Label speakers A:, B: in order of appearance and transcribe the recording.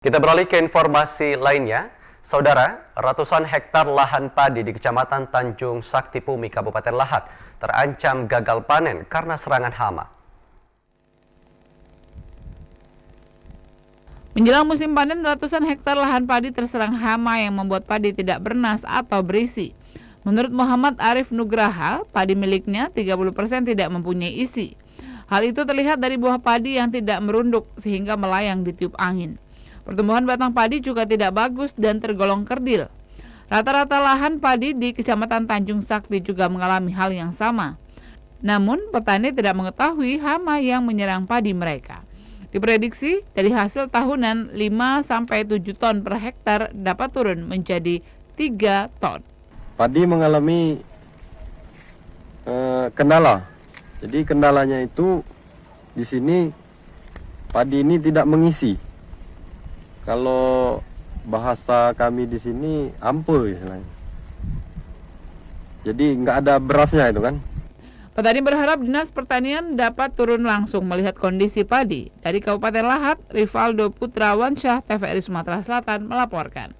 A: Kita beralih ke informasi lainnya. Saudara, ratusan hektar lahan padi di Kecamatan Tanjung Sakti Pumi, Kabupaten Lahat terancam gagal panen karena serangan hama.
B: Menjelang musim panen, ratusan hektar lahan padi terserang hama yang membuat padi tidak bernas atau berisi. Menurut Muhammad Arif Nugraha, padi miliknya 30% tidak mempunyai isi. Hal itu terlihat dari buah padi yang tidak merunduk sehingga melayang ditiup angin. Pertumbuhan batang padi juga tidak bagus dan tergolong kerdil. Rata-rata lahan padi di Kecamatan Tanjung Sakti juga mengalami hal yang sama. Namun, petani tidak mengetahui hama yang menyerang padi mereka. Diprediksi dari hasil tahunan 5-7 ton per hektar dapat turun menjadi 3 ton.
C: Padi mengalami kendala. Jadi kendalanya itu di sini padi ini tidak mengisi. Kalau bahasa kami di sini ampe istilahnya. Jadi nggak ada berasnya itu kan.
B: Petani berharap Dinas Pertanian dapat turun langsung melihat kondisi padi. Dari Kabupaten Lahat, Rivaldo Putrawansyah, TVRI Sumatera Selatan melaporkan.